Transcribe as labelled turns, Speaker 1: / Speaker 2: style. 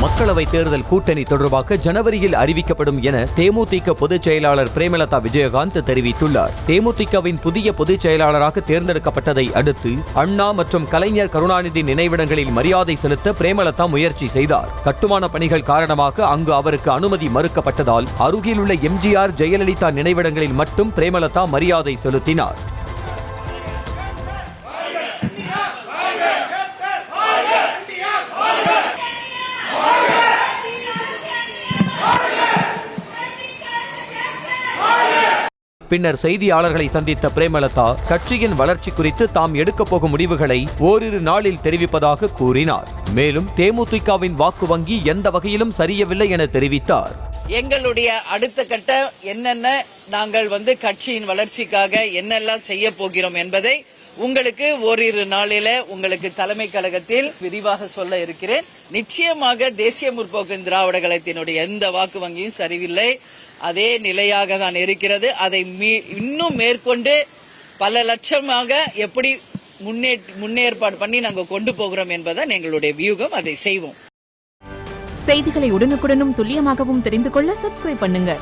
Speaker 1: மக்களவை தேர்தல் கூட்டணி தொடர்பாக ஜனவரியில் அறிவிக்கப்படும் என தேமுதிக பொதுச் செயலாளர் பிரேமலதா விஜயகாந்த் தெரிவித்துள்ளார். தேமுதிகவின் புதிய பொதுச் செயலாளராக தேர்ந்தெடுக்கப்பட்டதை அடுத்து அண்ணா மற்றும் கலைஞர் கருணாநிதி நினைவிடங்களில் மரியாதை செலுத்த பிரேமலதா முயற்சி செய்தார். கட்டுமான பணிகள் காரணமாக அங்கு அவருக்கு அனுமதி மறுக்கப்பட்டதால் அருகிலுள்ள எம்ஜிஆர், ஜெயலலிதா நினைவிடங்களில் மட்டும் பிரேமலதா மரியாதை செலுத்தினார். பின்னர் செய்தியாளர்களை சந்தித்த பிரேமலதா கட்சியின் வளர்ச்சி குறித்து தாம் எடுக்கப் போகும் முடிவுகளை ஓரிரு நாளில் தெரிவிப்பதாக கூறினார். மேலும் தேமுதிகவின் வாக்கு வங்கி எந்த வகையிலும் சரியவில்லை என தெரிவித்தார்.
Speaker 2: எங்களுடைய அடுத்த கட்ட என்னென்ன நாங்கள் கட்சியின் வளர்ச்சிக்காக என்னெல்லாம் செய்ய போகிறோம் என்பதை உங்களுக்கு ஓரிரு நாளில உங்களுக்கு தலைமை கழகத்தில் விரிவாக சொல்ல இருக்கிறேன். நிச்சயமாக தேசிய முற்போக்கு திராவிட கழகத்தினுடைய எந்த வாக்கு வங்கியும் சரிவில்லை, அதே நிலையாக தான் இருக்கிறது. அதை இன்னும் மேற்கொண்டு பல லட்சமாக எப்படி முன்னேற்பாடு பண்ணி நாங்கள் கொண்டு போகிறோம் என்பதுதான் எங்களுடைய வியூகம். அதை செய்வோம்.
Speaker 3: செய்திகளை உடனுக்குடனும் துல்லியமாகவும் தெரிந்து கொள்ள சப்ஸ்கிரைப் பண்ணுங்க.